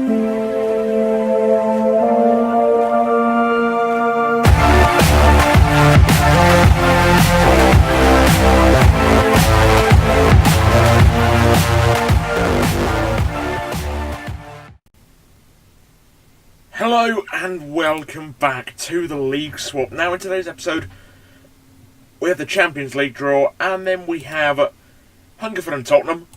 Hello and welcome back to the League Swap. Now in today's episode we have the Champions League draw and then we have Hungerford and Tottenham.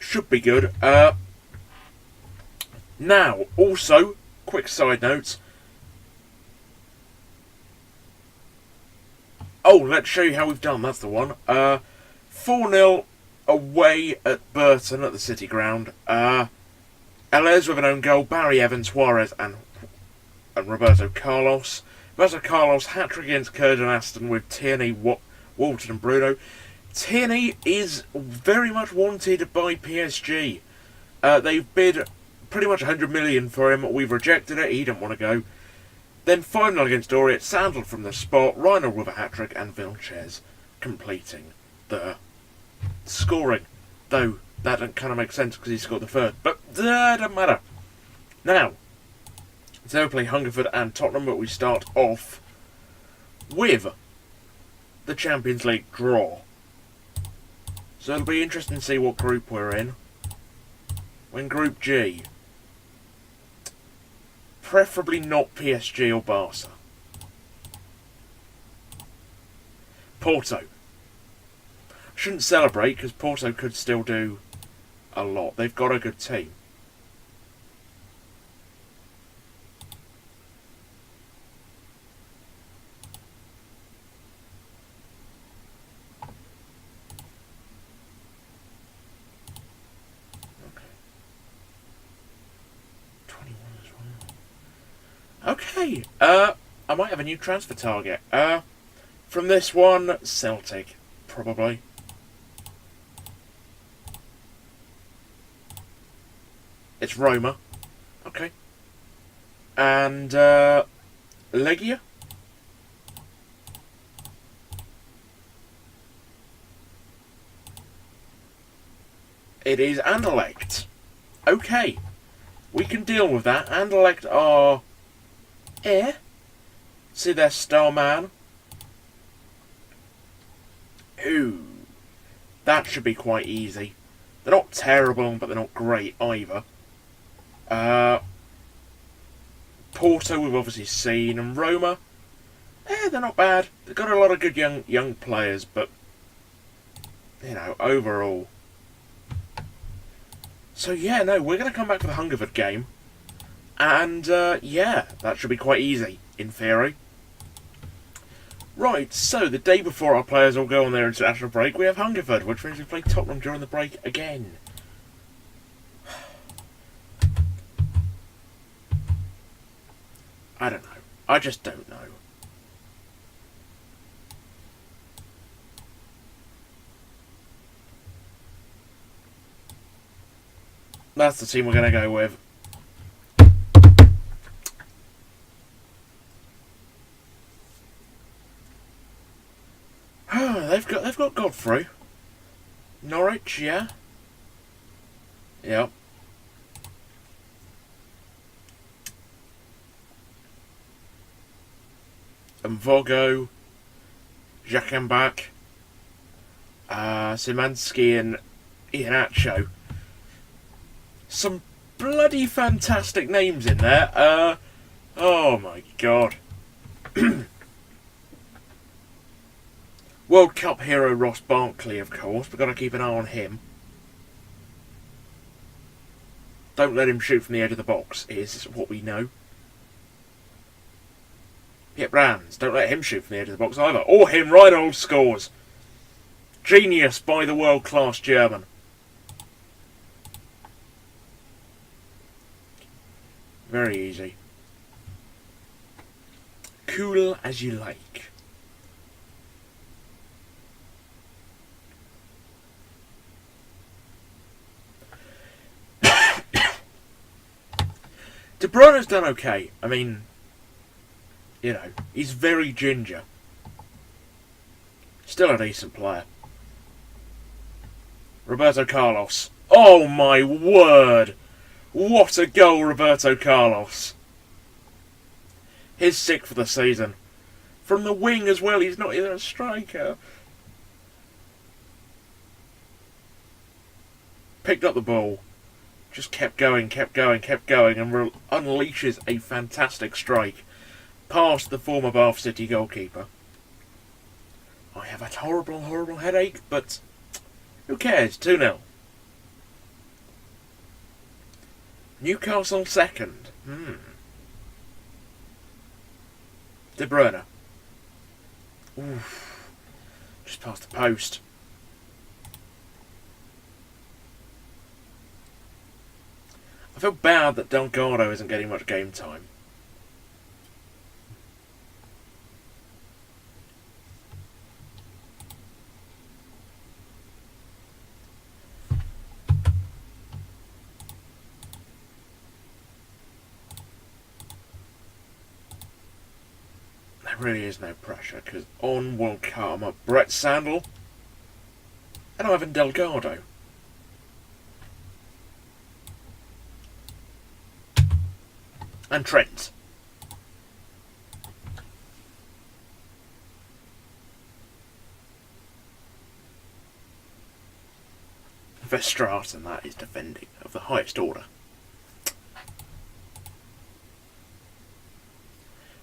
Should be good. Now also, quick side notes. Oh, let's show you how we've done, that's the one. 4-0 away at Burton at the City Ground. Alez with an own goal, Barry Evans, Suarez and Roberto Carlos. Roberto Carlos hat-trick against Curtin Aston with Tierney, Walton and Bruno. Tierney is very much wanted by PSG. They've bid pretty much 100 million for him. We've rejected it, he didn't want to go. Then 5-0 against Doriot, Sandal from the spot, Reinold with a hat-trick and Vilches completing the scoring. Though that doesn't kind of make sense because he scored the third. But doesn't matter. Now, so we play Hungerford and Tottenham, but we start off with the Champions League draw. So it'll be interesting to see what group we're in. We're in Group G. Preferably not PSG or Barca. Porto. Shouldn't celebrate because Porto could still do a lot. They've got a good team. Okay. 21 as well. Okay. I might have a new transfer target. From this one, Celtic, probably. It's Roma. Okay. And Legia? It is Anderlecht. Okay. We can deal with that. Anderlecht are see their star man. Ooh. That should be quite easy. They're not terrible, but they're not great either. Porto we've obviously seen, and Roma, they're not bad. They've got a lot of good young players, but you know, overall. So yeah, no, we're going to come back for the Hungerford game, and yeah, that should be quite easy in theory. Right, so the day before our players all go on their international break, we have Hungerford, which means we play Tottenham during the break again. I don't know. I just don't know. That's the team we're going to go with. They've got Godfrey. Norwich, yeah. Yep. And Vogo, Jakambak, Szymanski and Iheanacho. Some bloody fantastic names in there. Oh my god. World Cup hero Ross Barkley, of course. We've got to keep an eye on him. Don't let him shoot from the edge of the box, is what we know. Yep, Rams. Don't let him shoot from the edge of the box either. Or him, Reinold scores. Genius by the world-class German. Very easy. Cool as you like. De Bruyne's done okay. I mean, you know, he's very ginger. Still a decent player. Roberto Carlos. Oh my word! What a goal, Roberto Carlos. His 6th for the season. From the wing as well, he's not even a striker. Picked up the ball. Just kept going, and unleashes a fantastic strike past the former Bath City goalkeeper. I have a horrible, horrible headache, but who cares? 2-0. Newcastle 2nd. De Bruyne. Oof. Just past the post. I feel bad that Delgado isn't getting much game time. There really is no pressure, because on will come Brett Sandal and Ivan Delgado. And Trent. Verstraeten, that is defending of the highest order.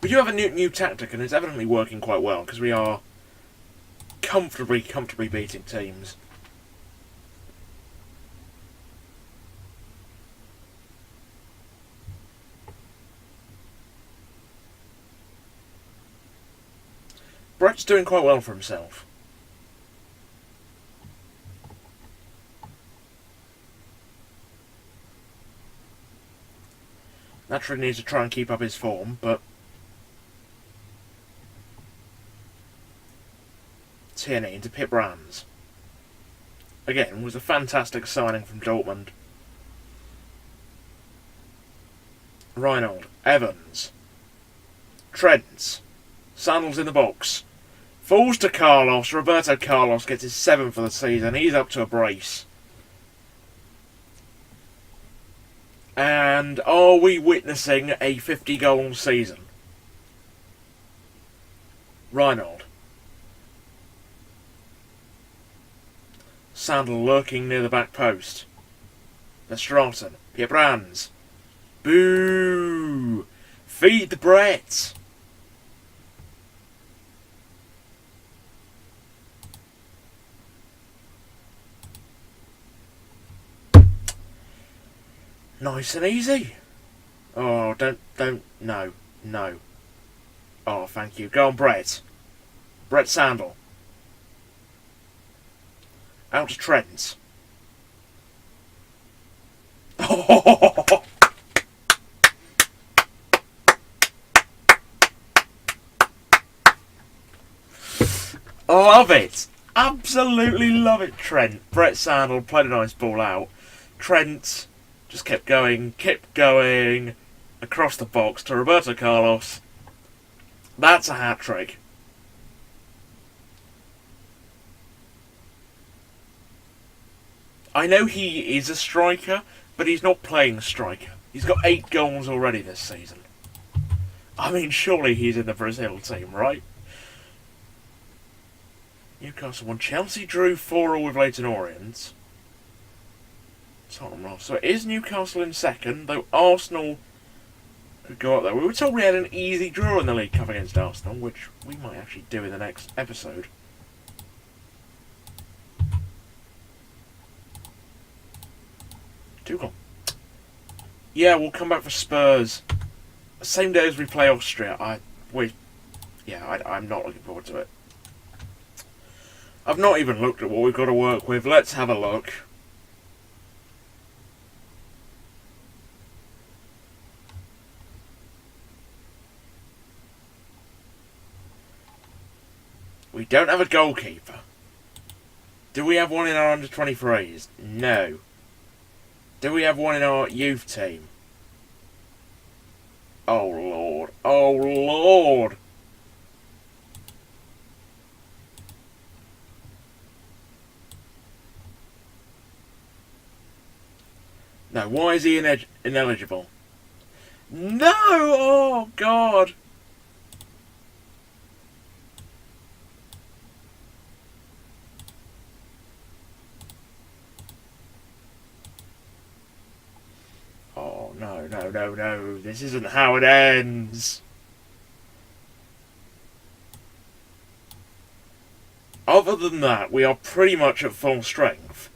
We do have a new tactic, and it's evidently working quite well, because we are comfortably beating teams. Brett's doing quite well for himself. Naturally needs to try and keep up his form, but Tierney into Pip Rams. Again, was a fantastic signing from Dortmund. Reinhold, Evans, Trent, Sandals in the box. Falls to Carlos. Roberto Carlos gets his 7th for the season. He's up to a brace. And are we witnessing a 50-goal season? Reinhold. Sandal lurking near the back post. Verstraeten. Pierre Brands. Boo! Feed the Brett! Nice and easy. Oh, no. Oh, thank you. Go on, Brett. Brett Sandal. Out to Trent. Oh! Love it. Absolutely love it, Trent. Brett Sandal played a nice ball out. Trent just kept going, across the box to Roberto Carlos. That's a hat-trick. I know he is a striker, but he's not playing striker. He's got 8 goals already this season. I mean, surely he's in the Brazil team, right? Newcastle won. Chelsea drew 4-4 with Leyton Orient. Tottenham lost. So it is Newcastle in 2nd, though Arsenal could go up there. We were told we had an easy draw in the League Cup against Arsenal, which we might actually do in the next episode. Tuchel. Yeah, we'll come back for Spurs. Same day as we play Austria. I'm not looking forward to it. I've not even looked at what we've got to work with. Let's have a look. We don't have a goalkeeper. Do we have one in our under-23s? No. Do we have one in our youth team? Oh, Lord. Oh, Lord. No, why is he ineligible? No! Oh, God! Oh, no, no, no, no. This isn't how it ends. Other than that, we are pretty much at full strength.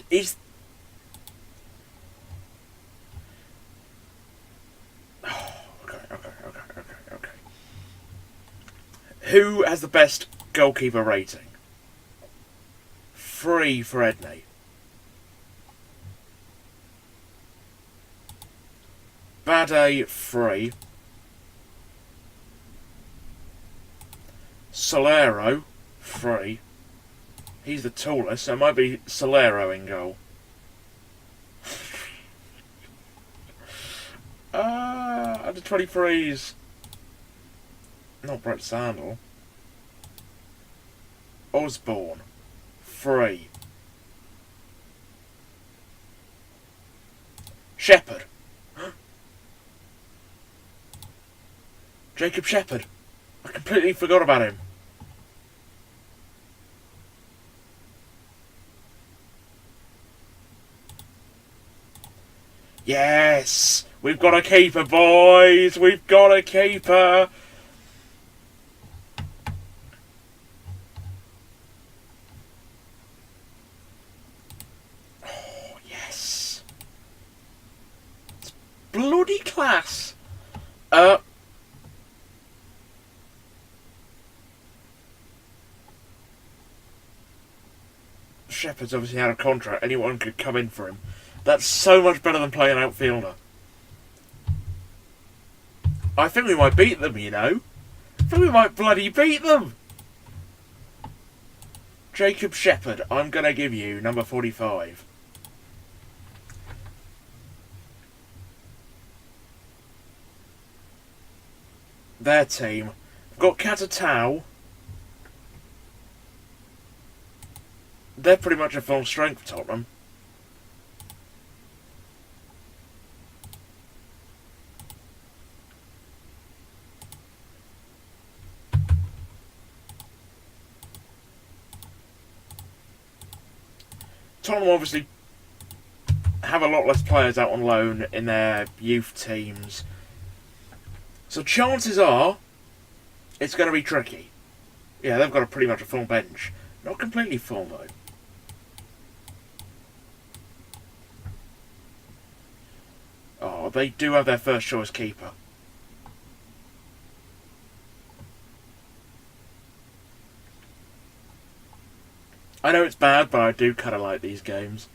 Is... Oh, okay. Who has the best goalkeeper rating? 3 for Edney. Bade, 3. Solero, 3. He's the tallest, so it might be Solero in goal. Under 23s. Not Brett Sandal. Osborne, 3. Shepherd. Jacob Shepherd. I completely forgot about him. Yes! We've got a keeper, boys! We've got a keeper! Oh, yes! It's bloody class! Shepherd's obviously out of contract. Anyone could come in for him. That's so much better than playing outfielder. I think we might beat them, you know. I think we might bloody beat them. Jacob Shepherd, I'm going to give you number 45. Their team. We've got Catatau. They're pretty much at full strength, Tottenham. Tottenham obviously have a lot less players out on loan in their youth teams. So chances are it's going to be tricky. Yeah, they've got a pretty much a full bench. Not completely full, though. Oh, they do have their first choice keeper. I know it's bad, but I do kind of like these games.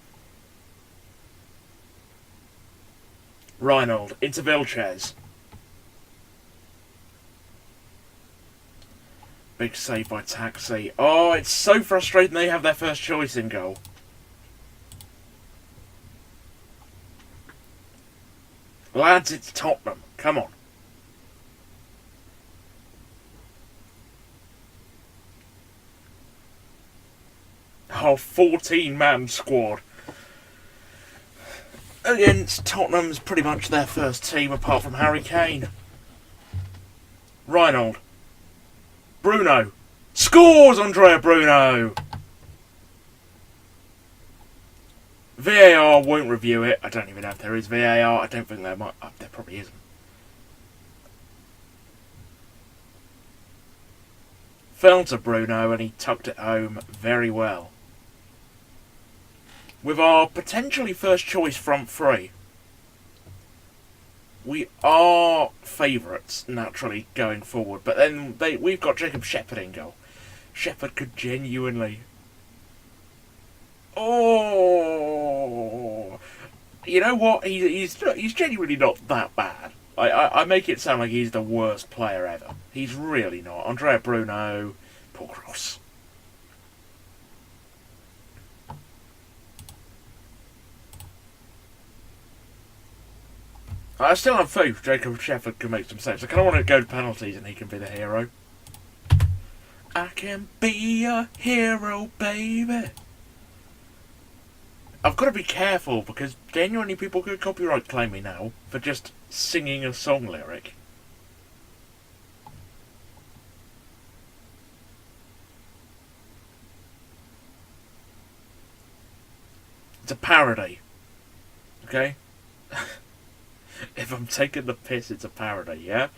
Reinhold into Vilches. Big save by Taxi. Oh, it's so frustrating they have their first choice in goal. Lads, it's Tottenham. Come on. Oh, 14-man squad. Against Tottenham's pretty much their first team apart from Harry Kane. Reinhold. Bruno. Scores, Andrea Bruno! VAR won't review it. I don't even know if there is VAR. I don't think there might. There probably isn't. Fell to Bruno and he tucked it home very well. With our potentially first choice front three, we are favourites naturally going forward. But then we've got Jacob Shepherd in goal. Shepherd could genuinely. Oh, you know what? He's genuinely not that bad. I make it sound like he's the worst player ever. He's really not. Andrea Bruno, poor Cross. I still have faith Jacob Shepard can make some saves. I kind of want to go to penalties and he can be the hero. I can be a hero, baby. I've got to be careful because genuinely people could copyright claim me now for just singing a song lyric. It's a parody. Okay? If I'm taking the piss, it's a parody, yeah?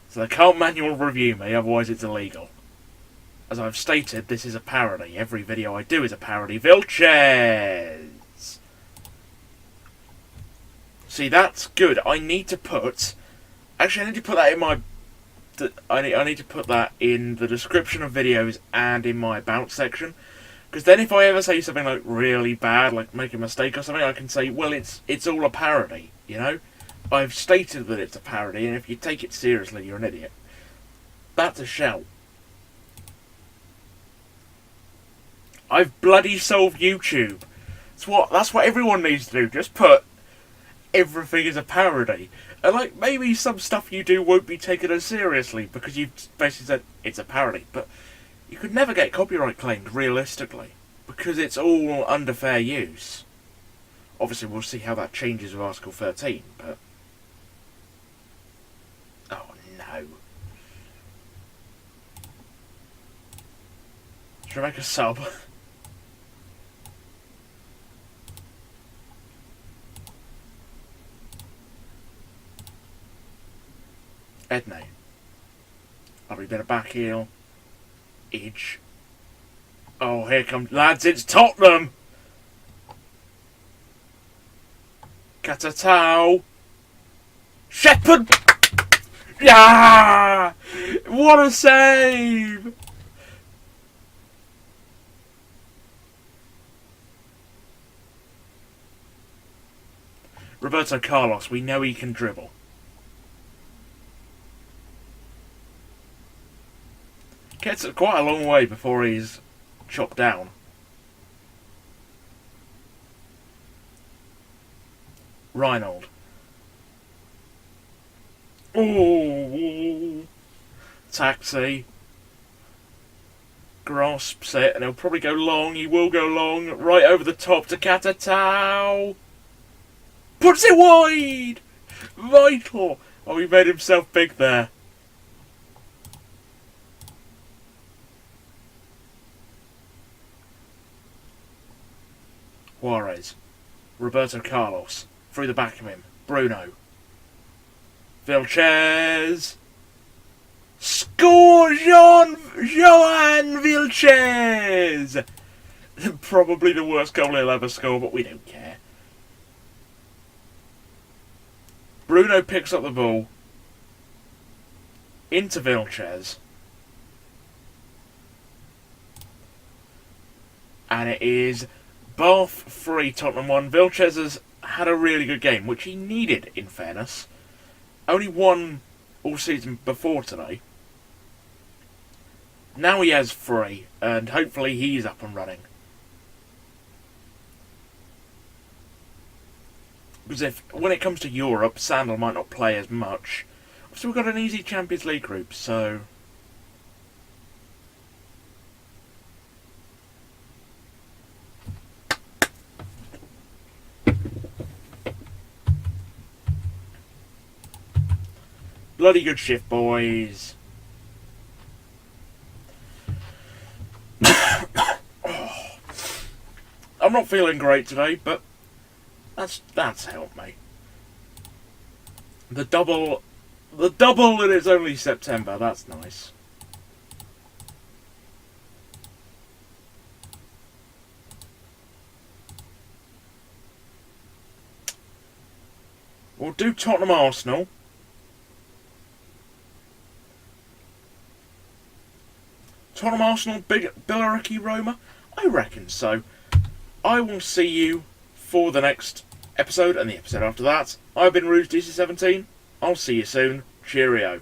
So they can't manual review me, otherwise it's illegal. As I've stated, this is a parody. Every video I do is a parody. Vilches! See, that's good. I need to put... Actually, I need to put that in my... I need to put that in the description of videos and in my about section. Because then if I ever say something like really bad, like make a mistake or something, I can say, well, it's all a parody, you know? I've stated that it's a parody, and if you take it seriously, you're an idiot. That's a shout. I've bloody solved YouTube. That's what everyone needs to do. Just put everything as a parody. And like, maybe some stuff you do won't be taken as seriously, because you've basically said it's a parody, but you could never get copyright claimed realistically, because it's all under fair use. Obviously, we'll see how that changes with Article 13, but... Oh, no. Should I make a sub? Edney. Lovely bit of back heel. Edge. Oh, here comes... Lads, it's Tottenham! Catatau! Shepherd! Yeah! What a save! Roberto Carlos, we know he can dribble. Gets it quite a long way before he's chopped down. Reinhold. Ooh. Taxi. Grasps it, and he'll probably go long. He will go long. Right over the top to Catatau. Puts it wide! Vital! Oh, he made himself big there. Juarez. Roberto Carlos. Through the back of him. Bruno. Vilches. Score Johan Vilches! Probably the worst goal he'll ever score, but we don't care. Bruno picks up the ball. Into Vilches. And it is Bath 3, Tottenham 1. Vilches has had a really good game, which he needed, in fairness. Only won all season before today. Now he has 3, and hopefully he's up and running. Because when it comes to Europe, Sandal might not play as much. So we've got an easy Champions League group, so... Bloody good shift, boys. I'm not feeling great today, but that's helped me. The double and it's only September, that's nice. We'll do Tottenham Arsenal. Tottenham Arsenal, Billericay Roma? I reckon so. I will see you for the next episode and the episode after that. I've been Rouge DC17. I'll see you soon. Cheerio.